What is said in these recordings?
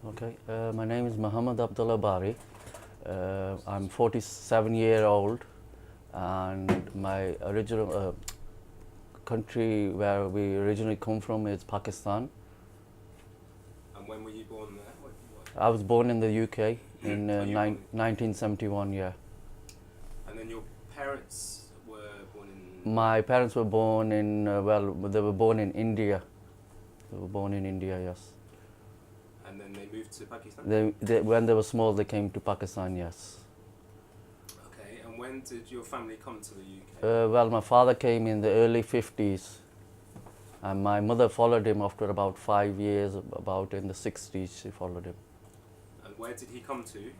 Okay, my name is Muhammad Abdullah Bari. I'm 47-year-old, and my original country where we originally come from is Pakistan. And when were you born there? I was born in the UK in Oh, you were born- 1971. Yeah, And then your parents were born in. my parents were born in they were born in India. They were born in India, yes. And then they moved to Pakistan? When they were small, they came to Pakistan, yes. Okay, and when did your family come to the UK? Well, my father came in the early 50s, and my mother followed him after about 5 years, about in the 60s, she followed him. And where did he come to?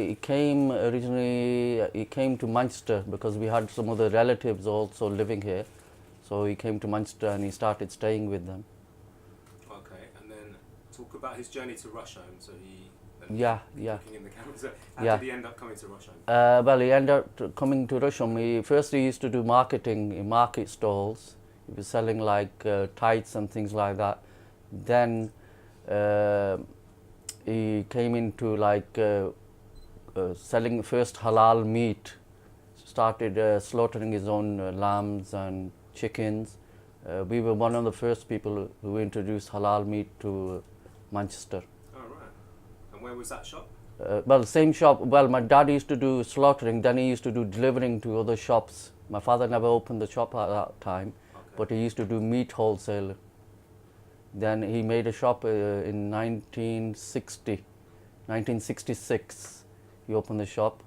He came originally, he came to Manchester because we had some other relatives also living here. So he came to Manchester and he started staying with them. Okay, and then talk about his journey to Rusholme. So he. Yeah. Looking in the camera. So how Yeah. did he end up coming to Rusholme? Well, he ended up coming to Rusholme. He used to do marketing in market stalls. He was selling like tights and things like that. Then he came into like selling first halal meat. Started slaughtering his own lambs and chickens. We were one of the first people who introduced halal meat to Manchester. Oh, right. And where was that shop? Well, same shop. Well, my dad used to do slaughtering, then he used to do delivering to other shops. My father never opened the shop at that time, Okay. but he used to do meat wholesale. Then he made a shop in 1966. He opened the shop.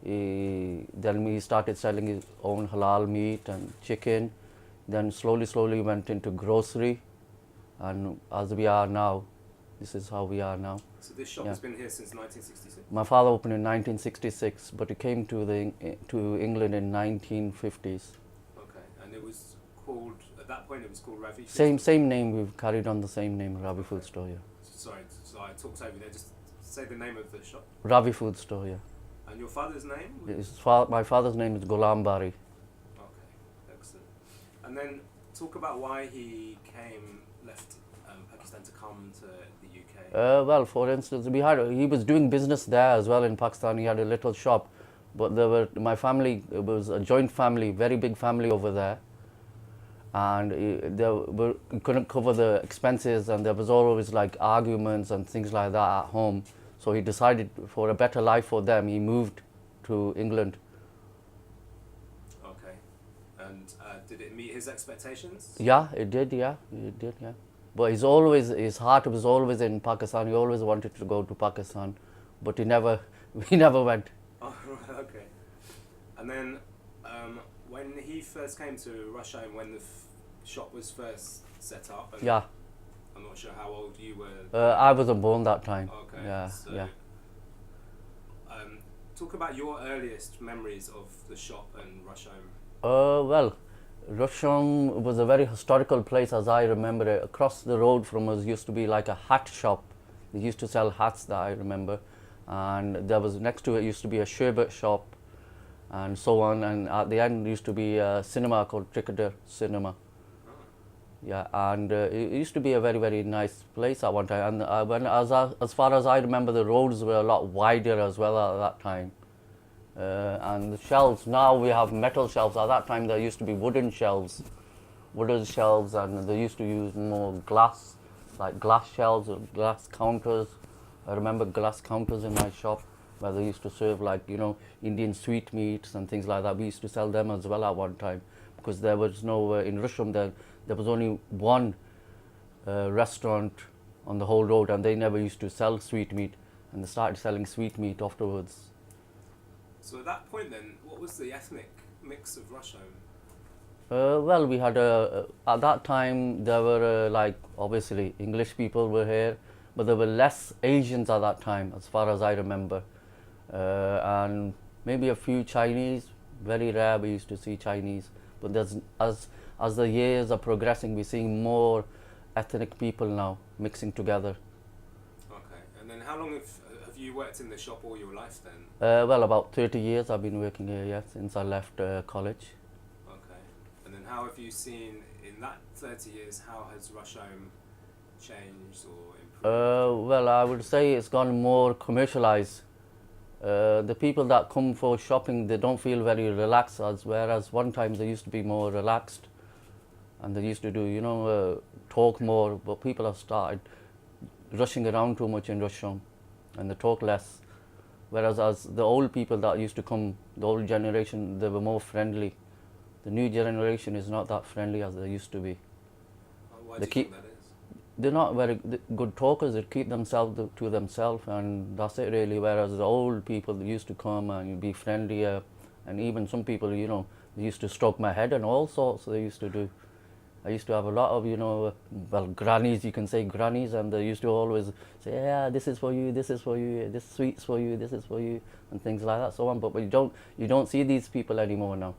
Then he started selling his own halal meat and chicken. Then slowly went into grocery, and as we are now, this is how we are now. So this shop Yeah. has been here since 1966? My father opened in 1966, but he came to England in 1950s. Okay, and it was called, at that point it was called Ravi Food Same Store? name. We've carried on the same name, Ravi Food Store. Yeah. Sorry, so I talked over there. Just say the name of the shop. Ravi Food Store. Yeah. And your father's name? My father's name is Ghulam Bari. Okay, excellent. And then talk about why he left Pakistan to come to the UK. Well, for instance, he was doing business there as well in Pakistan. He had a little shop, but my family, it was a joint family, very big family over there, and he couldn't cover the expenses, and there was always like arguments and things like that at home. So he decided for a better life for them, he moved to England. Okay, and did it meet his expectations? Yeah, it did. Yeah. But his heart was always in Pakistan. He always wanted to go to Pakistan, but he never went. Oh, right, okay. And then when he first came to Rusholme, when the shop was first set up, and Yeah, I'm not sure how old you were. I wasn't born that time. Okay. Yeah, So, yeah. Talk about your earliest memories of the shop and Rusholme. Well, Rusholme was a very historical place as I remember it. Across the road from us used to be like a hat shop. They used to sell hats that I remember. And there was next to it used to be a sherbet shop and so on. And at the end used to be a cinema called Cricketer Cinema. Yeah, and it used to be a very, very nice place at one time. And as far as I remember, the roads were a lot wider as well at that time. And the shelves, now we have metal shelves. At that time, there used to be wooden shelves, and they used to use more glass, like glass shelves or glass counters. I remember glass counters in my shop where they used to serve like, Indian sweetmeats and things like that. We used to sell them as well at one time because there was no, in Rusholme, there was only one restaurant on the whole road, and they never used to sell sweetmeat, and they started selling sweetmeat afterwards. So at that point then, what was the ethnic mix of Rusholme? Well, we had at that time there were like obviously English people were here, but there were less Asians at that time, as far as I remember, and maybe a few Chinese. Very rare we used to see Chinese, but as the years are progressing, we're seeing more ethnic people now mixing together. Okay, and then how long have you worked in the shop all your life then? Well, about 30 years I've been working here, yes, since I left college. Okay, and then how have you seen in that 30 years, how has Rusholme changed or improved? Well, I would say it's gone more commercialized. The people that come for shopping, they don't feel very relaxed, as whereas one time they used to be more relaxed, and they used to do, talk more. But people have started rushing around too much in Rusham, and they talk less. Whereas as the old people that used to come, the old generation, they were more friendly. The new generation is not that friendly as they used to be. Why They do you keep- think that is? They're not very good talkers. They keep themselves to themselves, and that's it really. Whereas the old people they used to come and be friendlier, and even some people, they used to stroke my head and all sorts. They used to do. I used to have a lot of, well, grannies. You can say grannies, and they used to always say, "Yeah, this is for you. This is for you. This sweet's for you. This is for you," and things like that. So on. But you don't see these people anymore now.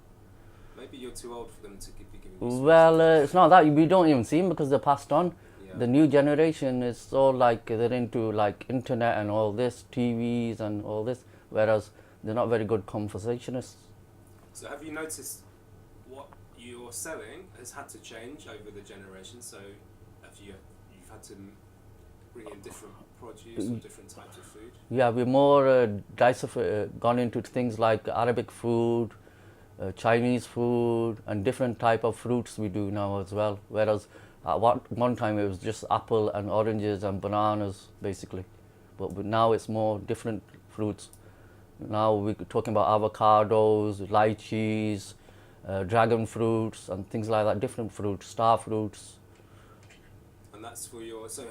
Maybe you're too old for them to be giving you sweets. Well, it's not that we don't even see them because they're passed on. Yeah. The new generation is so like they're into like internet and all this, TVs and all this, whereas they're not very good conversationists. So have you noticed what you're selling has had to change over the generations? So have you've had to bring in different produce or different types of food? Yeah, we're more gone into things like Arabic food, Chinese food, and different type of fruits we do now as well. Whereas at one time it was just apple and oranges and bananas basically, but now it's more different fruits. Now we're talking about avocados, lychees, dragon fruits and things like that, different fruits, star fruits. And that's for your. So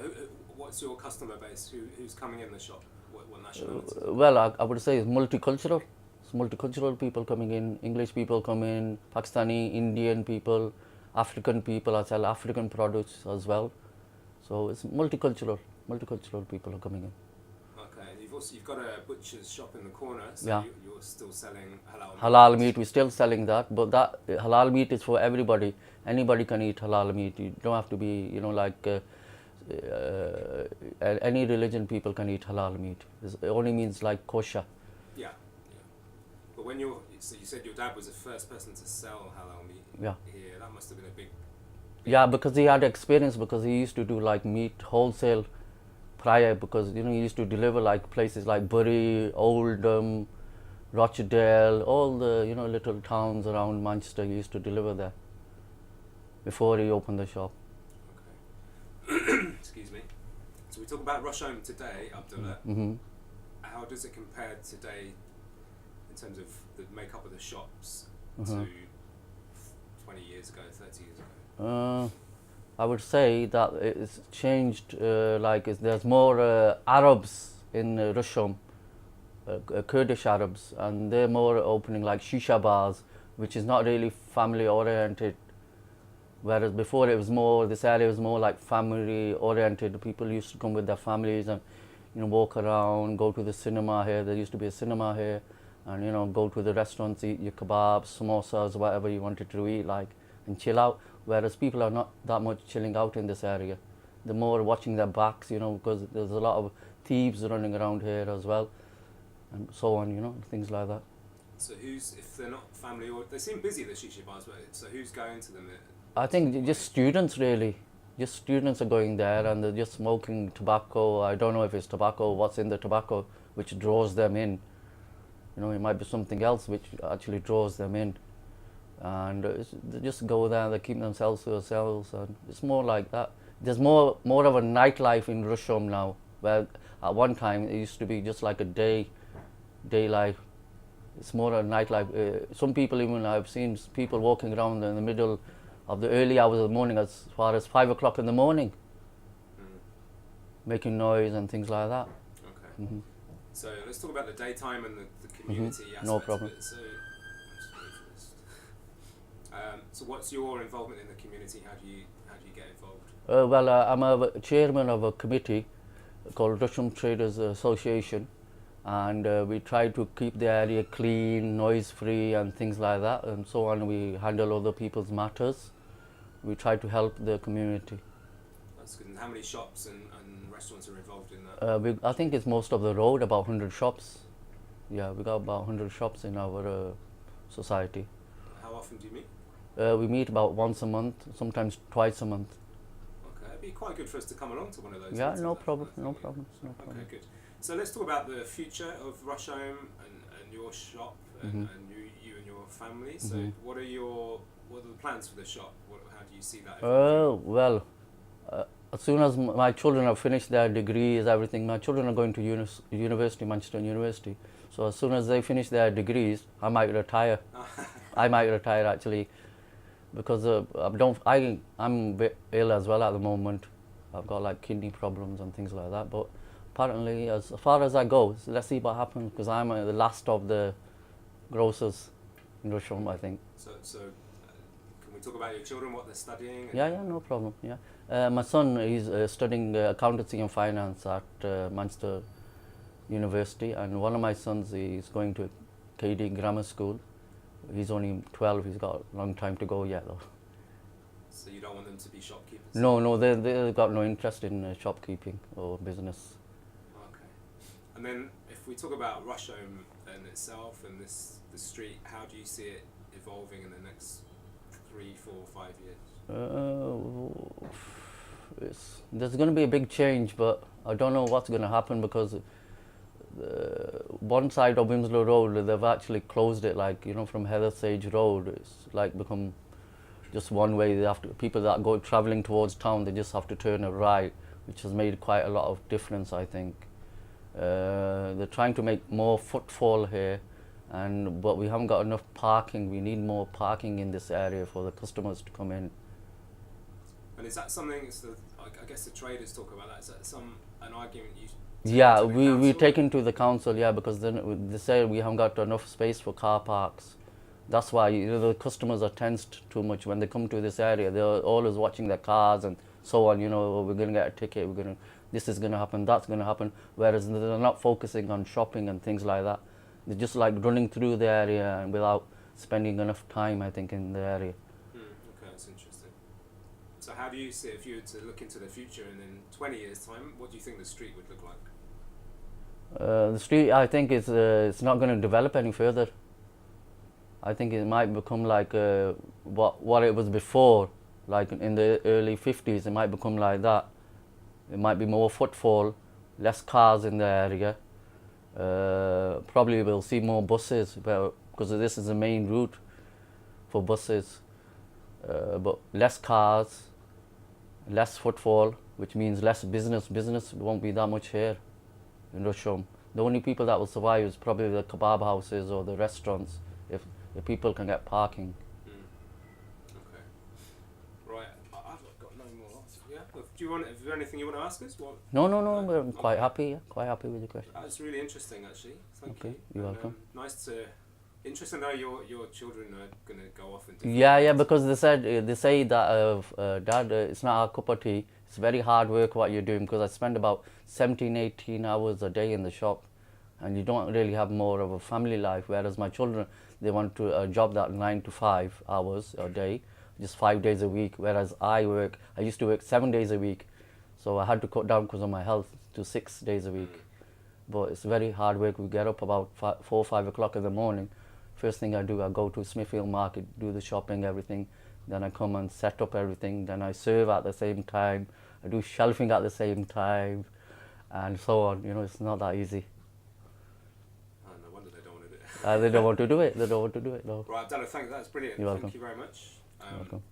what's your customer base? Who's coming in the shop? What nationality? Well, I would say it's multicultural. It's multicultural people coming in, English people come in, Pakistani, Indian people, African people. I sell African products as well. So it's multicultural people are coming in. Okay, and you've got a butcher's shop in the corner, so Yeah. you're still selling halal meat. Halal meat, we're still selling that, but that halal meat is for everybody. Anybody can eat halal meat. You don't have to be, any religion people can eat halal meat. It only means like kosher. Yeah. But when so you said your dad was the first person to sell halal meat Yeah. here. That must have been a big. Yeah, because he had experience, because he used to do like meat wholesale prior, because he used to deliver like places like Bari, Oldham, Rochdale, all the little towns around Manchester. He used to deliver there before he opened the shop. Okay. Excuse me. So we talk about Rusholme today, Abdullah. Mm-hmm. How does it compare today in terms of the makeup of the shops Uh-huh. to 20 years ago, 30 years ago? I would say that it's changed. There's more Arabs in Rusholme, Kurdish Arabs, and they're more opening like shisha bars, which is not really family oriented. Whereas before this area was more like family oriented. People used to come with their families and walk around, go to the cinema here. There used to be a cinema here, and go to the restaurants, eat your kebabs, samosas, whatever you wanted to eat, and chill out. Whereas people are not that much chilling out in this area. They're more watching their backs, because there's a lot of thieves running around here as well, and so on, things like that. So if they're not family, or they seem busy, the shisha bars, but so who's going to them? I think just students really. Just students are going there and they're just smoking tobacco. I don't know if it's tobacco, what's in the tobacco, which draws them in. It might be something else which actually draws them in. And they just go there, they keep themselves to themselves, and it's more like that. There's more of a nightlife in Rusholme now, where at one time it used to be just like a day life. It's more a nightlife. Some people, even I've seen people walking around in the middle of the early hours of the morning, as far as 5 o'clock in the morning, making noise and things like that. Okay. Mm-hmm. So let's talk about the daytime and the community aspect No problem. of it. So, so what's your involvement in the community? How do you get involved? Well, I'm a chairman of a committee called Russian Traders Association, and we try to keep the area clean, noise-free, and things like that, and so on. We handle other people's matters. We try to help the community. That's good. And how many shops and restaurants are involved in that? I think it's most of the road, about 100 shops. Yeah, we got about 100 shops in our society. How often do you meet? We meet about once a month, sometimes twice a month. Okay, be quite good for us to come along to one of those. Yeah, meetings, no I think, problem, no yeah. problem, no problem. Okay, good. So let's talk about the future of Rusholme and your shop and you and your family. So what are the plans for the shop? How do you see that? Well, as soon as my children have finished their degrees, everything, my children are going to university, Manchester University. So as soon as they finish their degrees, I might retire. I might retire actually, because I'm a bit ill as well at the moment. I've got like kidney problems and things like that. But apparently, as far as I go, so let's see what happens. Because I'm the last of the grocers in Rusholme, I think. So can we talk about your children, what they're studying? Yeah, no problem. Yeah, my son is studying accountancy and finance at Manchester University, and one of my sons is going to KD Grammar School. He's only 12. He's got a long time to go yet, though. So you don't want them to be shopkeepers? No, they've got no interest in shopkeeping or business. Okay. And then if we talk about Rusholme and itself and the street, how do you see it evolving in the next 3, 4, 5 years? There's going to be a big change, but I don't know what's going to happen, because one side of Winslow Road, they've actually closed it, like, from Heather Sage Road. It's like become just one way. They have to, people that go travelling towards town, they just have to turn a right, which has made quite a lot of difference, I think. They're trying to make more footfall here, but we haven't got enough parking. We need more parking in this area for the customers to come in. And is that something? I guess the traders talk about that. Is that an argument you? Yeah, we taken to the council. Yeah, because then they say we haven't got enough space for car parks. That's why the customers are tensed too much when they come to this area. They're always watching their cars and so on. We're going to get a ticket. This is going to happen. That's going to happen. Whereas they're not focusing on shopping and things like that. They're just like running through the area and without spending enough time, I think, in the area. Okay, that's interesting. So how do you see, if you were to look into the future and in 20 years' time, what do you think the street would look like? The street, I think, it's not going to develop any further. I think it might become like what it was before, like in the early 50s. It might become like that. It might be more footfall, less cars in the area. Probably we'll see more buses, because this is the main route for buses. But less cars, less footfall, which means less business. Business won't be that much here in Rusholme. The only people that will survive is probably the kebab houses or the restaurants, if people can get parking. Okay. Right. I've got no more. Yeah. Is there anything you want to ask us? No. I'm quite happy. Yeah, quite happy with your question. That's really interesting, actually. Thank you. You're welcome. Interesting to know your children are going to go off and do. Yeah, because they say that Dad, it's not our cup of tea. It's very hard work what you're doing, because I spend about 17, 18 hours a day in the shop, and you don't really have more of a family life. Whereas my children, they want a job that 9 to 5 hours a day, just 5 days a week. Whereas I used to work 7 days a week, so I had to cut down because of my health to 6 days a week. But it's very hard work. We get up about 4 or 5 o'clock in the morning. First thing I do, I go to Smithfield Market, do the shopping, everything. Then I come and set up everything. Then I serve at the same time. I do shelving at the same time, and so on. It's not that easy. No wonder they don't want to do it. They don't want to do it. No. Right, Abdullah, thanks. That's brilliant. You're welcome. Thank you very much. You're welcome.